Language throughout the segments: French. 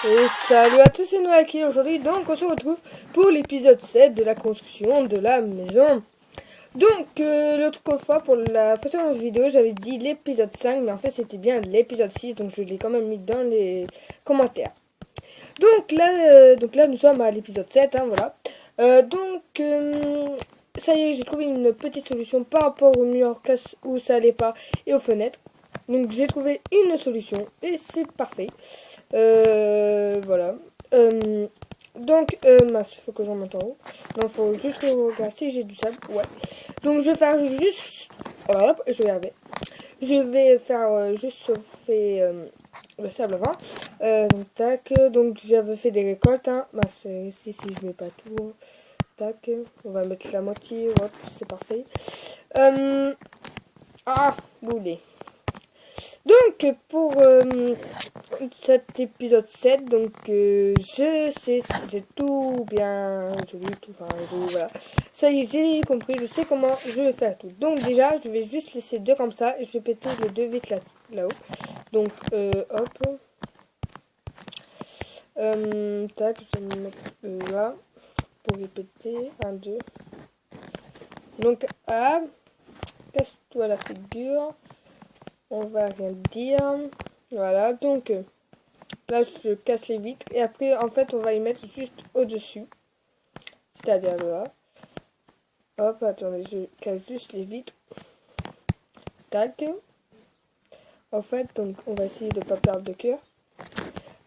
Et salut à tous, c'est Noaki aujourd'hui. Donc on se retrouve pour l'épisode 7 de la construction de la maison. Donc l'autre fois pour la précédente vidéo j'avais dit l'épisode 5, mais en fait c'était bien l'épisode 6, donc je l'ai quand même mis dans les commentaires. Donc là nous sommes à l'épisode 7, hein, voilà. Ça y est, j'ai trouvé une petite solution par rapport au mur où ça allait pas et aux fenêtres. Donc j'ai trouvé une solution et c'est parfait. Voilà. Mince, faut que j'en monte en haut. Non, faut juste que je regarde si j'ai du sable. Ouais. Donc je vais faire juste. Hop, je vais y arriver. Je vais faire juste chauffer le sable avant. Donc tac. Donc j'avais fait des récoltes. Hein. Mince, si je mets pas tout. Hein. Tac. On va mettre la moitié. Hop, c'est parfait. Boulet. Donc pour cet épisode 7, donc je sais, j'ai tout bien résolu, voilà. Ça y est, j'ai compris, je sais comment je vais faire tout. Donc déjà, je vais juste laisser deux comme ça et je vais péter les deux vitres là-haut. Donc hop. Tac, je vais me mettre là pour les péter. 1, 2. Donc casse-toi la figure. On va rien dire. Voilà, donc là je casse les vitres et après en fait on va y mettre juste au-dessus. C'est-à-dire là. Hop, attendez, je casse juste les vitres. Tac. En fait, donc on va essayer de ne pas perdre de cœur.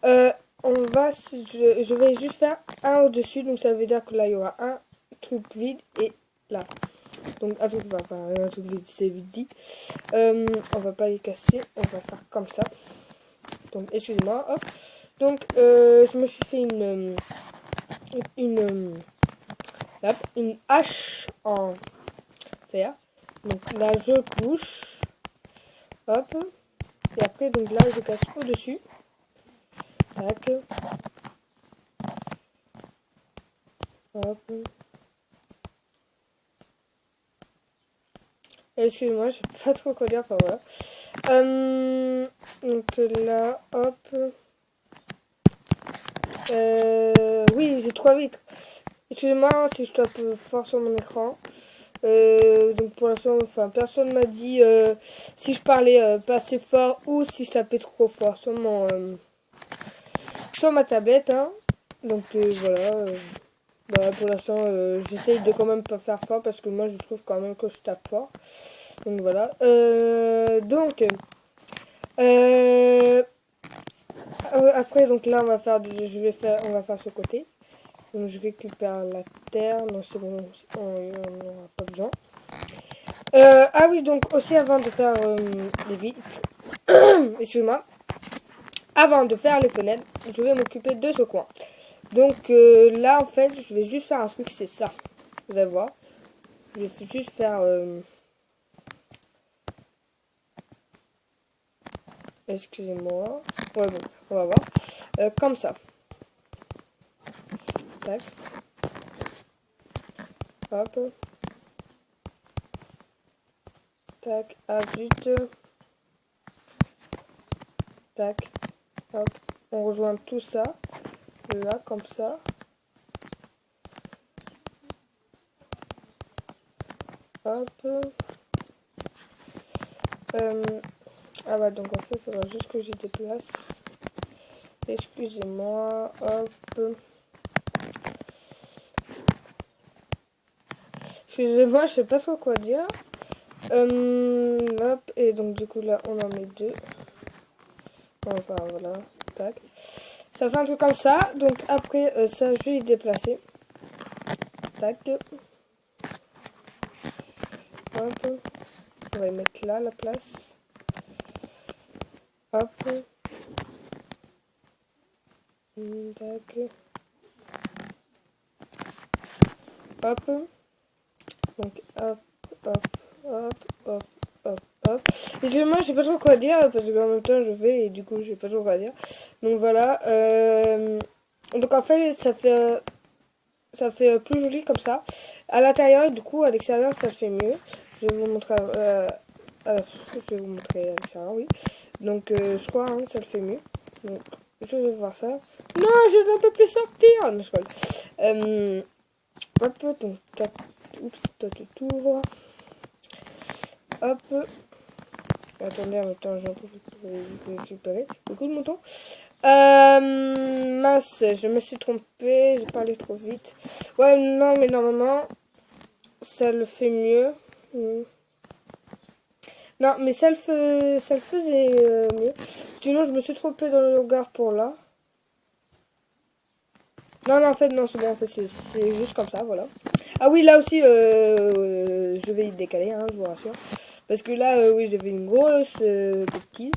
Je vais juste faire un au-dessus, donc ça veut dire que là il y aura un truc vide et là. Donc un truc vide, c'est vite dit. On va pas les casser, on va faire comme ça. Donc excusez-moi, hop. Donc je me suis fait une hache en fer. Donc là je couche. Hop. Et après donc là je casse au-dessus. Tac. Hop. Excusez-moi, je sais pas trop quoi dire, enfin voilà. Donc là, hop. Oui, j'ai 3 vitres. Excusez-moi si je tape fort sur mon écran. Donc pour l'instant, enfin, personne m'a dit si je parlais pas assez fort ou si je tapais trop fort sur sur ma tablette. Hein. Donc voilà. Voilà, pour l'instant, j'essaye de quand même pas faire fort parce que moi je trouve quand même que je tape fort. Donc voilà. Après, donc là, on va faire ce côté. Donc je récupère la terre. Non, c'est bon, on n'aura pas besoin. Oui, donc aussi avant de faire les vitres, excuse-moi, avant de faire les fenêtres, je vais m'occuper de ce coin. Donc là, en fait, je vais juste faire un truc, c'est ça. Vous allez voir. Je vais juste faire... Excusez-moi. Ouais, bon, on va voir. Comme ça. Tac. Hop. Tac. Vite. Tac. Hop. On rejoint tout ça. Là, comme ça. Hop. Donc en fait, il faudra juste que je déplace. Excusez-moi. Hop. Excusez-moi, je sais pas trop quoi dire. Hop. Et donc du coup là, on en met 2. Enfin voilà. Tac. Ça fait un truc comme ça. Donc après, ça, je vais y déplacer. Tac. Hop. On va y mettre là la place. Hop. Tac. Hop. Donc hop, hop. Excusez-moi, je sais pas trop quoi dire parce que en même temps je vais et du coup je sais pas trop quoi dire. Donc voilà. Donc en fait ça fait plus joli comme ça. À l'intérieur et du coup à l'extérieur ça fait mieux. Je vais vous montrer. Je vais vous montrer à l'extérieur, oui. Donc je crois ça le fait mieux. Donc je vais voir ça. Non, je ne peux plus sortir. Non, je rigole. Hop, donc, oups, toi tu t'ouvres. Hop. Attendez, en même temps, j'en profite pour récupérer beaucoup de moutons. Mince, je me suis trompée, j'ai parlé trop vite. Ouais, non, mais normalement, ça le fait mieux. Non, mais ça le faisait mieux. Sinon, je me suis trompée dans le regard pour là. Non, non, en fait, non, c'est bon, en fait, c'est juste comme ça, voilà. Ah oui, là aussi, je vais y décaler, hein, je vous rassure. Parce que là, oui, j'avais une grosse bêtise.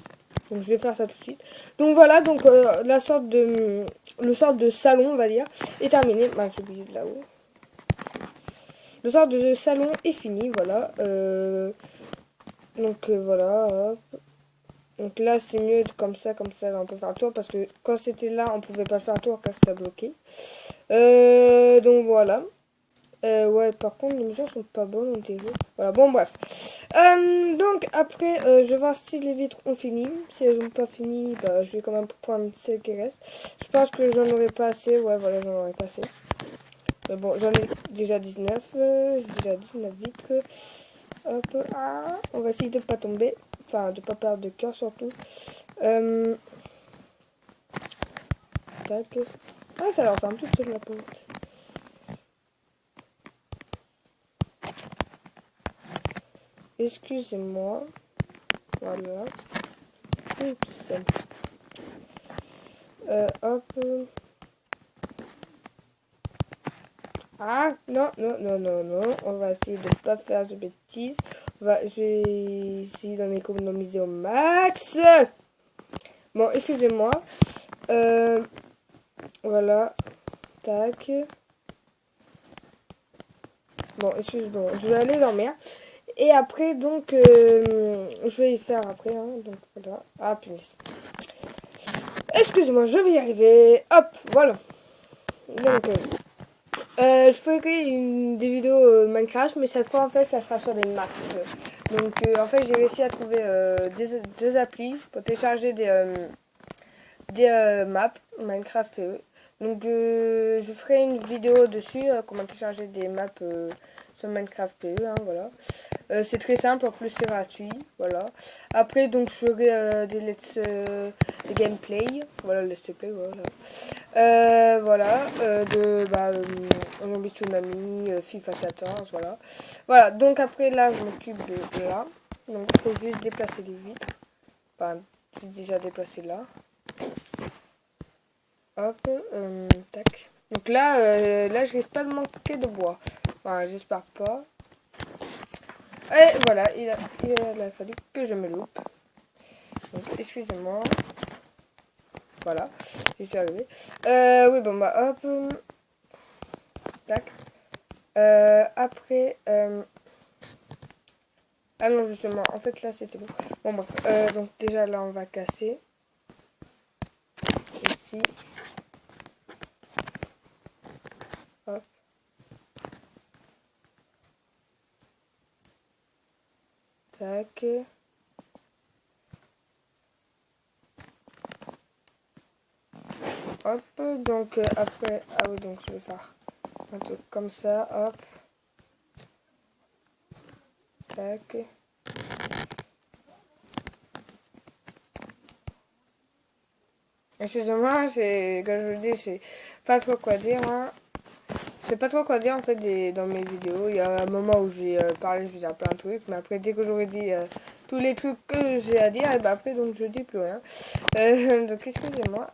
Donc, je vais faire ça tout de suite. Donc, voilà, donc, le sorte de salon, on va dire, est terminé. Bah, j'ai oublié de là-haut. Le sort de salon est fini, voilà. Donc, voilà, hop. Donc là, c'est mieux comme ça, là, on peut faire un tour. Parce que quand c'était là, on pouvait pas faire un tour car c'était bloqué. Donc voilà. Ouais, par contre, les mesures sont pas bonnes, on dirait. Voilà, bon, bref. Donc après, je vais voir si les vitres ont fini. Si elles n'ont pas fini, bah, je vais quand même prendre celles qui restent. Je pense que j'en aurais pas assez. Ouais, voilà, j'en aurais pas assez. Mais bon, j'en ai déjà 19. J'ai déjà 19 vitres. Hop, ah, on va essayer de pas tomber. Enfin, de pas perdre de cœur surtout. Tac. Ah, ça leur ferme toute seule la porte. Excusez-moi. Voilà. Oups. Hop. Ah, non, non, non, non, non. On va essayer de ne pas faire de bêtises. Je vais essayer d'en économiser au max. Bon, excusez-moi. Voilà. Tac. Bon, excusez-moi. Je vais aller dormir. Et après, donc, je vais y faire après. Hein, donc, voilà. Ah, punaise. Excusez-moi, je vais y arriver. Hop, voilà. Donc, je ferai des vidéos Minecraft, mais cette fois, en fait, ça sera sur des maps. Donc, en fait, j'ai réussi à trouver deux applis pour télécharger des maps Minecraft PE. Donc, je ferai une vidéo dessus, comment télécharger des maps sur Minecraft PE, hein, voilà. C'est très simple, en plus c'est gratuit, voilà. Après, donc, je ferai des gameplay, voilà, let's play, voilà. Voilà, Zombie Tsunami, FIFA 14, voilà. Voilà, donc après, là, je m'occupe de là. Donc, il faut juste déplacer les vitres. Enfin, j'ai déjà déplacé là. Hop, tac. Donc là, là, je risque pas de manquer de bois. Enfin, j'espère pas. Et voilà, il a fallu que je me loupe. Donc, excusez-moi. Voilà, j'y suis arrivé. Oui, bon, bah, hop. Tac. Après, ah non, justement, en fait, là, c'était bon. Bon, bref, donc déjà, là, on va casser. Ici. Hop. Tac. Hop, donc après, ah oui, donc je vais faire un truc comme ça, hop. Tac. Excusez-moi, comme je vous dis, je sais pas trop quoi dire, hein. Je sais pas trop quoi dire en fait dans mes vidéos. Il y a un moment où j'ai parlé, je vais dire plein de trucs, mais après dès que j'aurai dit tous les trucs que j'ai à dire, et ben après donc je dis plus rien. Donc excusez-moi.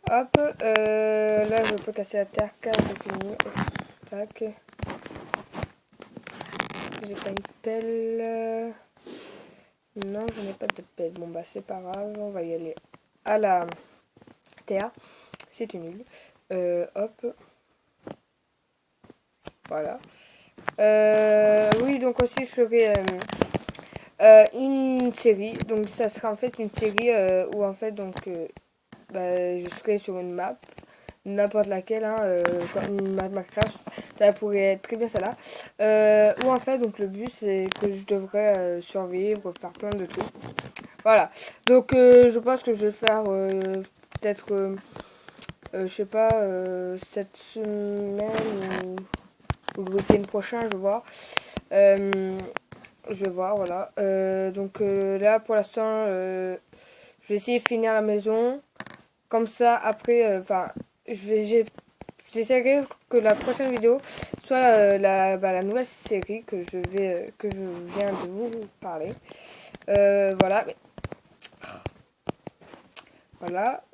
Hop, là je peux casser la terre car j'ai fini. Tac. J'ai pas une pelle. Non, je n'ai pas de pelle. Bon bah c'est pas grave, on va y aller à la terre. C'est nul. Hop. Voilà. Oui, donc aussi je ferai une série. Donc ça sera en fait une série où en fait donc je serai sur une map, n'importe laquelle, hein, une map Minecraft. Ça pourrait être très bien ça là. Ou en fait, donc le but c'est que je devrais survivre, faire plein de trucs. Voilà. Donc je pense que je vais faire peut-être, je sais pas, cette semaine ou le week-end prochain, je vois. Je vais voir, voilà. Donc là, pour l'instant, je vais essayer de finir la maison. Comme ça, après, enfin, j'essaierai que la prochaine vidéo soit la nouvelle série que je viens de vous parler. Voilà. Voilà.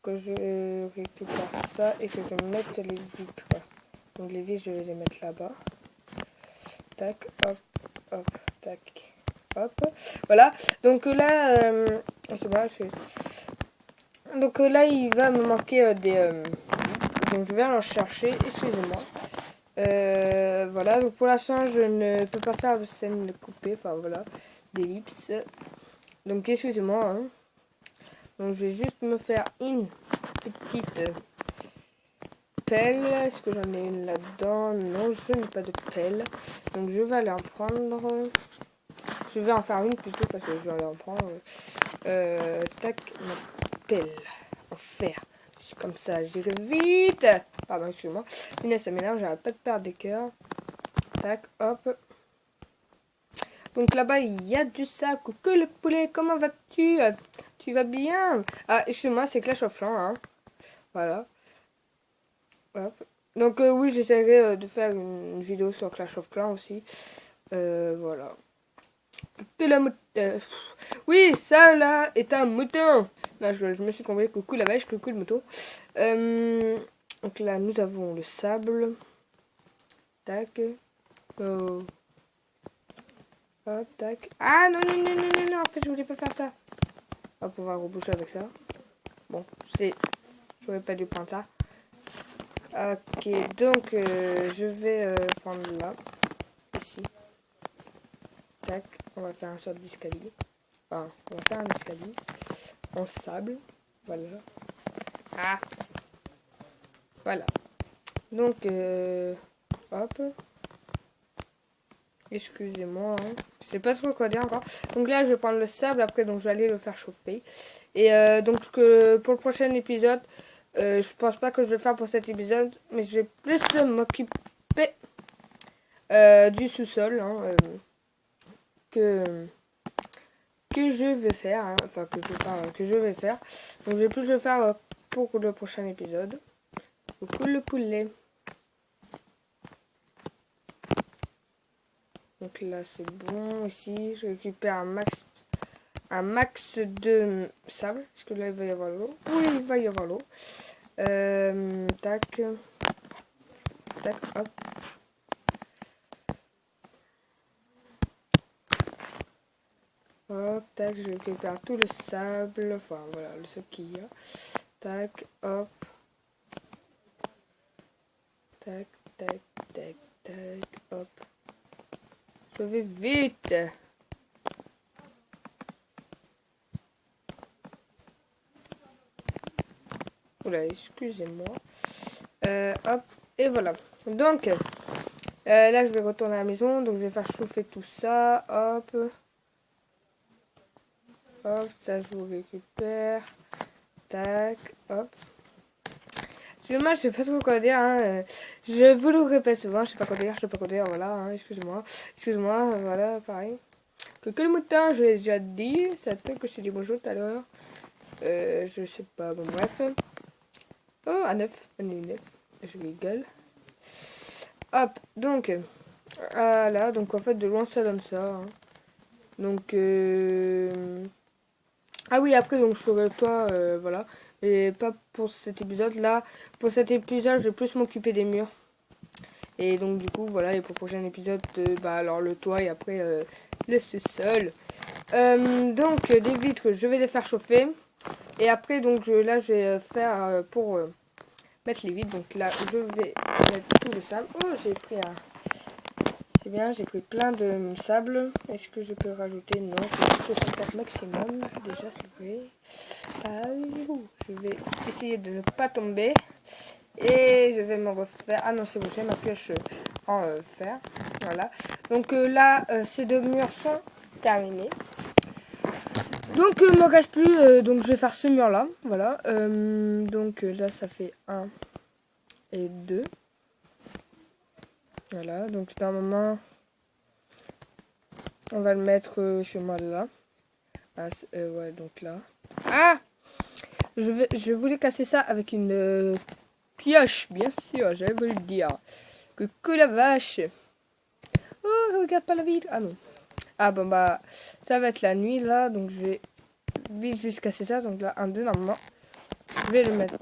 Que je récupère ça et que je mette les vitres. Donc les vitres, je vais les mettre là-bas. Tac, hop, hop, tac, hop. Voilà. Donc là, c'est bon, je fais... Donc là, il va me manquer des... donc je vais en chercher, excusez-moi. Voilà, donc pour l'instant, je ne peux pas faire de scène coupée, enfin voilà, d'ellipse. Donc excusez-moi. Hein. Donc je vais juste me faire une petite pelle. Est-ce que j'en ai une là-dedans? Non, je n'ai pas de pelle. Donc je vais aller en prendre. Je vais en faire une plutôt parce que je vais aller en prendre. Tac, ma pelle en fer. Comme ça, j'irai vite. Pardon, excuse-moi. Inès, ça m'énerve, j'arrête pas de perdre des cœurs. Tac, hop. Donc là-bas, il y a du sable. Coucou le poulet, comment vas-tu? Tu vas bien? Ah, excuse-moi, c'est Clash of Clans, hein. Voilà. Hop. Donc oui, j'essaierai de faire une vidéo sur Clash of Clans aussi. Voilà. Que la oui, ça là est un mouton. Non, je me suis trompé. Coucou la vache, coucou le mouton. Donc là, nous avons le sable. Tac. Oh. Hop, tac. Ah non, non, non, non, non, non. En fait, je voulais pas faire ça. Hop, on va reboucher avec ça. Bon, c'est... J'aurais pas dû prendre ça. Ok, donc je vais prendre là. Ici. Tac. On va faire un sorte d'escalier. Enfin, on va faire un escalier. En sable. Voilà. Ah. Voilà. Donc, hop. Excusez-moi. Hein. Je sais pas trop quoi dire encore. Donc là, je vais prendre le sable. Après, donc je vais aller le faire chauffer. Et donc, pour le prochain épisode, je pense pas que je vais le faire pour cet épisode. Mais je vais plus m'occuper du sous-sol. Hein, que je vais faire. Hein, enfin, que je vais faire. Donc, je vais plus le faire pour le prochain épisode. Coucou le poulet. Donc là c'est bon. Ici je récupère un max de sable. Est-ce que là il va y avoir l'eau? Oui, il va y avoir l'eau. Tac. Tac, hop. Hop, tac, je récupère tout le sable. Enfin voilà, le sable qu'il y a. Tac, hop. Tac, tac, tac, tac, hop. Je vais vite. Oula, excusez-moi. Hop, et voilà. Donc, là, je vais retourner à la maison. Donc, je vais faire chauffer tout ça. Hop. Hop, ça, je vous récupère. Tac, hop. Excusez-moi, je sais pas trop quoi dire. Hein. Je vous le répète souvent. Je sais pas quoi dire, je sais pas quoi dire. Voilà, hein, excusez-moi. Excusez-moi, voilà, pareil. Que le mouton, je l'ai déjà dit. Ça peut que je t'ai dit bonjour tout à l'heure. Je sais pas, bon, bref. Oh, un 9. Un 9. Je rigole. Hop, donc. Là, donc en fait, de loin, ça donne ça. Hein. Donc. Ah oui, après, donc je ferai le toit, voilà. Et pas pour cet épisode. Là, pour cet épisode, je vais plus m'occuper des murs. Et donc, du coup, voilà. Et pour le prochain épisode, bah, alors le toit et après le sous-sol. Donc, des vitres, je vais les faire chauffer. Et après, donc, là, je vais faire pour mettre les vitres. Donc là, je vais mettre tout le sable. Oh, j'ai pris un... C'est bien, j'ai pris plein de sable. Est-ce que je peux rajouter? Non, c'est juste 50 maximum. Déjà, c'est vrai. Je vais essayer de ne pas tomber. Et je vais me refaire. Ah non, c'est bon, j'ai ma pioche en fer. Voilà. Donc là, ces deux murs sont terminés. Donc il me reste plus. Donc je vais faire ce mur là. Voilà. Donc là, ça fait 1 et 2. Voilà. Donc normalement, on va le mettre sur moi là. Ah, ouais, donc là. Ah! Je voulais casser ça avec une pioche, bien sûr, j'allais vous le dire. Que la vache. Oh, regarde pas la vitre. Ah non. Ah bon bah, ça va être la nuit là, donc je vais vite juste casser ça. Donc là, 1, 2, normalement. Je vais le mettre,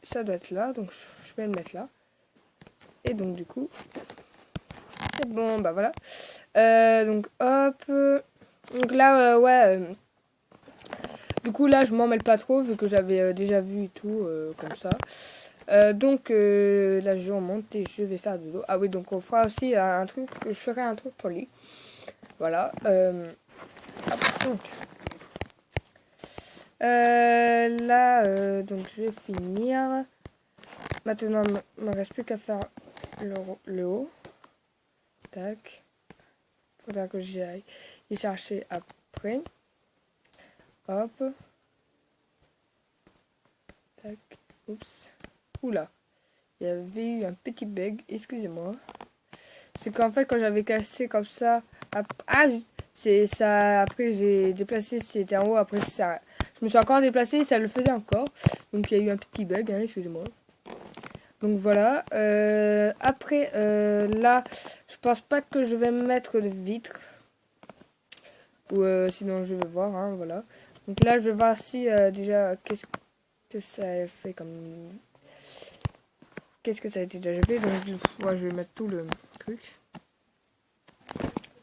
ça doit être là, donc je vais le mettre là. Et donc du coup, c'est bon, bah voilà. Donc hop. Donc là, ouais. Du coup là, je m'en mêle pas trop vu que j'avais déjà vu et tout, comme ça. Donc là je remonte et je vais faire de l'eau. Ah oui, donc on fera aussi un truc, je ferai un truc pour lui. Voilà. Donc. Là, donc je vais finir. Maintenant, il me reste plus qu'à faire le haut. Tac. Faudra que j'y aille y chercher après. Hop. Tac. Oups. Oula. Il y avait eu un petit bug, excusez-moi. C'est qu'en fait, quand j'avais cassé comme ça... Ah, c'est ça... Après, j'ai déplacé, c'était en haut. Après, ça... Je me suis encore déplacé et ça le faisait encore. Donc, il y a eu un petit bug, hein, excusez-moi. Donc, voilà. Après, là, je pense pas que je vais mettre de vitre. Ou sinon, je vais voir, hein, voilà. Donc là, je vais voir si, déjà, qu'est-ce que ça a fait comme... Qu'est-ce que ça a été déjà fait. Donc, moi, je vais mettre tout le truc.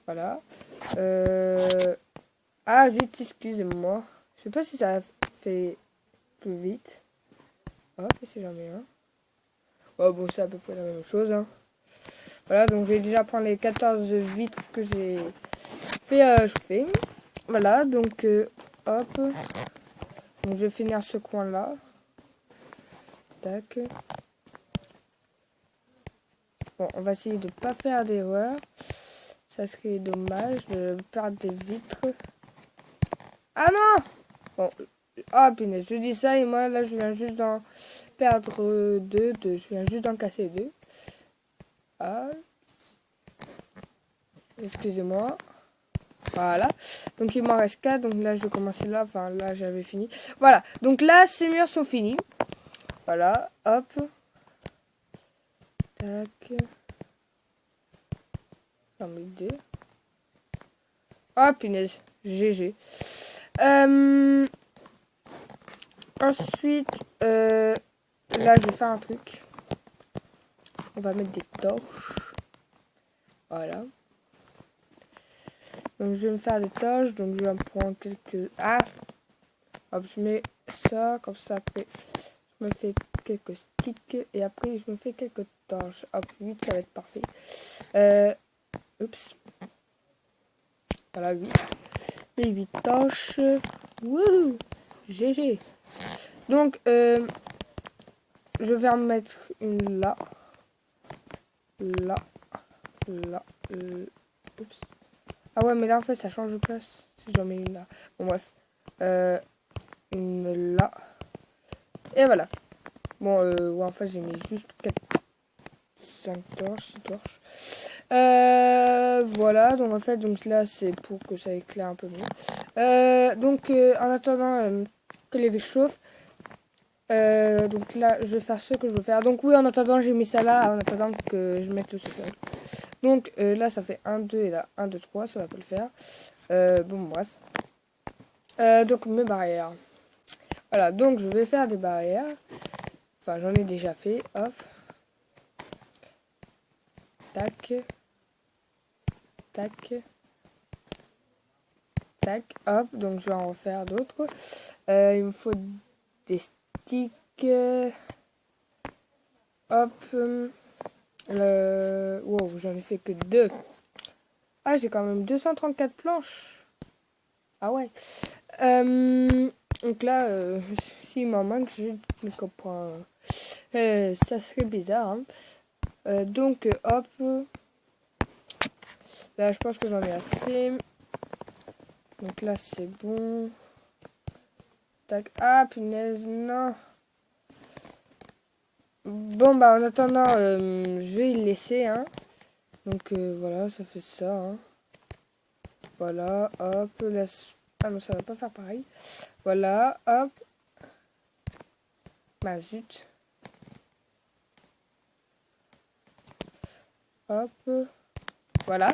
Voilà. Ah, vite, excusez-moi. Je sais pas si ça a fait plus vite. Hop, et si j'en mets un. Oh, bon, c'est à peu près la même chose. Hein. Voilà, donc je vais déjà prendre les 14 vitres que j'ai fait chauffer. Voilà, donc hop. Donc je vais finir ce coin-là. Tac. Bon, on va essayer de pas faire d'erreur. Ça serait dommage de perdre des vitres. Ah non! Bon, ah punaise, je dis ça et moi là je viens juste d'en perdre deux. Je viens juste d'en casser deux. Ah. Excusez-moi. Voilà. Donc il m'en reste 4. Donc là je vais commencer là. Enfin là j'avais fini. Voilà. Donc là ces murs sont finis. Voilà. Hop. Tac. Oh punaise. GG. Ensuite, là je vais faire un truc. On va mettre des torches. Voilà. Donc je vais me faire des torches. Donc je vais en prendre quelques... Ah! Hop, je mets ça. Comme ça après, je me fais quelques sticks. Et après je me fais quelques torches. Hop, 8 ça va être parfait. Oups. Voilà, 8. Les 8 torches. Wouhou! GG. Donc, je vais en mettre une là. Là. Là. Oups. Ah ouais, mais là, en fait, ça change de place. Si j'en mets une là. Bon, bref. Une là. Et voilà. Bon, ouais, en fait, j'ai mis juste 4, 5 torches, 6 torches. Voilà. Donc, en fait, donc là, c'est pour que ça éclaire un peu mieux. Donc, en attendant que les vaches chauffent, donc là, je vais faire ce que je veux faire. Donc oui, en attendant, j'ai mis ça là, en attendant que je mette le socle. Donc là, ça fait 1, 2 et là, 1, 2, 3, ça va pas le faire. Bon, bref. Donc mes barrières. Voilà, donc je vais faire des barrières. Enfin, j'en ai déjà fait. Hop. Tac. Tac. Tac. Hop, donc je vais en refaire d'autres. Il me faut des sticks. Hop. Wow, j'en ai fait que 2. Ah, j'ai quand même 234 planches. Ah ouais. Donc là, s'il m'en manque, je ne comprends. Ça serait bizarre. Hein. Donc, hop. Là, je pense que j'en ai assez. Donc là, c'est bon. Tac. Ah, punaise, non. Bon, bah, en attendant, je vais le laisser. Hein. Donc, voilà, ça fait ça. Hein. Voilà, hop. Là, ah non, ça va pas faire pareil. Voilà, hop. Bah, zut. Hop. Voilà.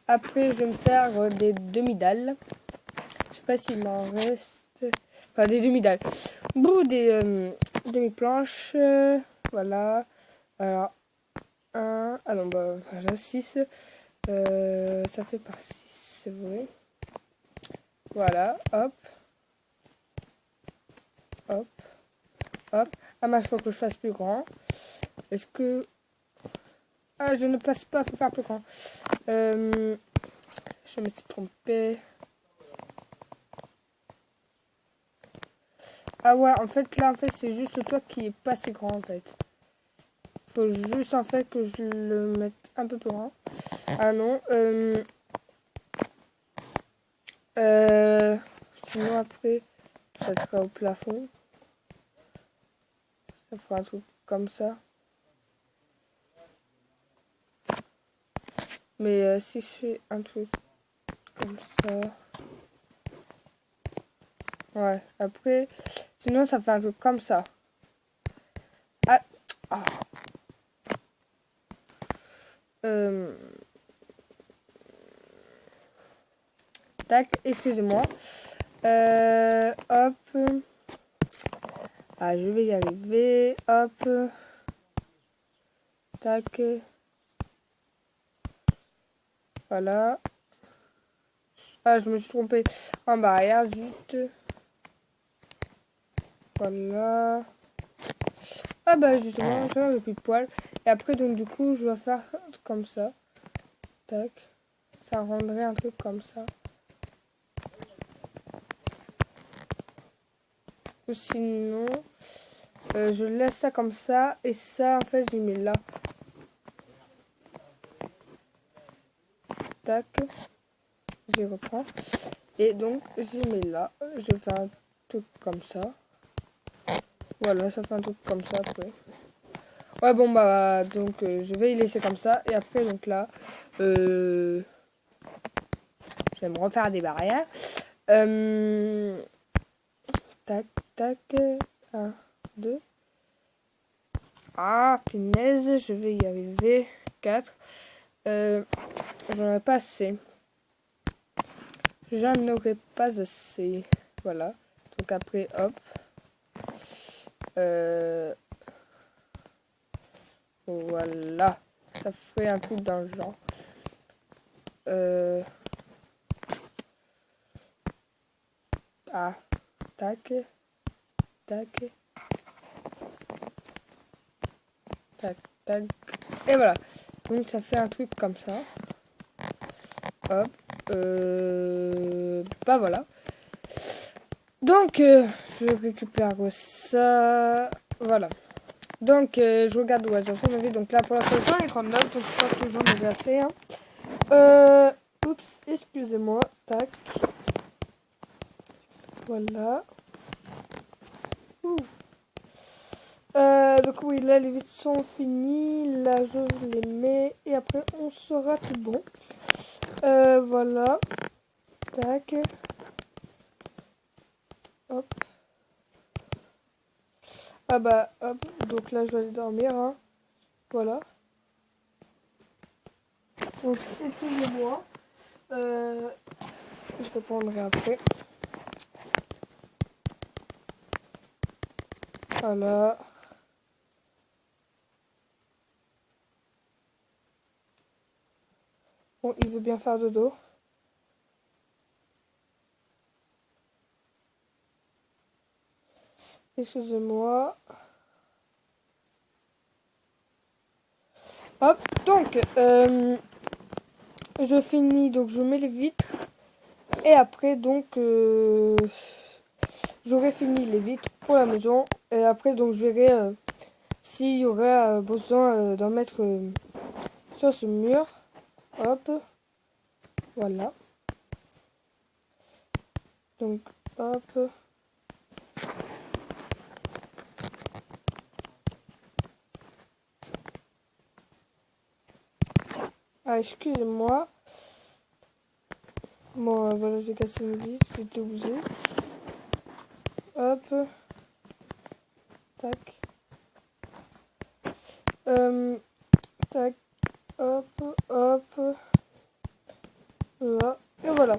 Après, je vais me faire des demi-dalles. Je sais pas s'il m'en reste. Enfin, des demi-dalles. Bon, des demi-planches. Voilà. Alors, un. Ah non, bah, enfin, 6. Ça fait par 6, c'est vrai. Voilà, hop. Hop. Hop. Ah, mais il faut que je fasse plus grand. Est-ce que. Ah, je ne passe pas, faut faire plus grand. Je me suis trompée. Ah ouais, en fait, là, en fait, c'est juste le toit qui est pas assez grand, en fait. Faut juste, en fait, que je le mette un peu plus grand. Ah non. Sinon, après, ça sera au plafond. Ça fera un truc comme ça. Mais si je fais un truc comme ça... Ouais, après... Sinon, ça fait un truc comme ça. Ah, ah. Tac, excusez-moi. Hop. Ah, je vais y arriver. Hop. Tac. Voilà. Ah, je me suis trompée en barrière, vite. Voilà. Ah bah justement, j'ai plus de poils. Et après, donc du coup, je vais faire comme ça. Tac. Ça rendrait un truc comme ça. Ou sinon, je laisse ça comme ça. Et ça, en fait, j'y mets là. Tac. J'y reprends. Et donc, j'y mets là. Je fais un truc comme ça. Voilà, ça fait un truc comme ça après. Ouais, bon, bah, donc, je vais y laisser comme ça. Et après, donc là, je vais me refaire des barrières. Tac, tac. 1, 2. Ah, punaise, je vais y arriver. 4. J'en ai pas assez. J'en aurais pas assez. Voilà. Donc après, hop. Voilà. Ça fait un truc dans le genre. Ah. Tac. Tac. Tac, tac. Et voilà. Donc ça fait un truc comme ça. Hop. Bah voilà. Donc je récupère ça. Voilà. Donc je regarde où j'en suis. Donc là pour l'instant j'en ai 39. Donc je pense que j'en ai assez. Hein. Oups, excusez-moi. Tac. Voilà. Donc oui, là les vitres sont finies. Là je les mets. Et après on sera tout bon. Voilà. Tac. Hop. Ah bah hop. Donc là je vais aller dormir. Hein. Voilà. Donc excusez-moi. Je répondrai après. Voilà. Bon, il veut bien faire dodo. Excusez-moi. Hop, donc, je finis, donc je mets les vitres. Et après, donc, j'aurai fini les vitres pour la maison. Et après, donc, je verrai s'il y aurait besoin d'en mettre sur ce mur. Hop, voilà. Donc, hop. Ah, excusez-moi. Bon, voilà, j'ai cassé une vis, c'était bougé. Hop. Tac. Tac. Hop, hop. Voilà. Et voilà.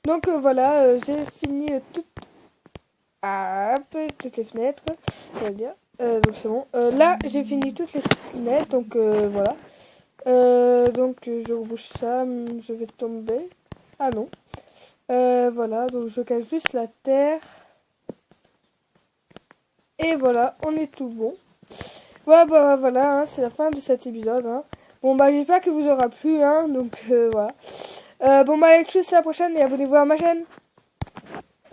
Donc voilà, j'ai fini toutes les fenêtres. Ça va bien. Donc c'est bon. Là, j'ai fini toutes les fenêtres. Donc voilà. Donc je rebouche ça. Je vais tomber. Ah non. Voilà. Donc je cache juste la terre. Et voilà, on est tout bon. Voilà, voilà, hein, c'est la fin de cet épisode. Hein. Bon, bah, j'espère que vous aura plu. Hein, donc, voilà. Bon, bah, allez, tchuss, à la prochaine et abonnez-vous à ma chaîne.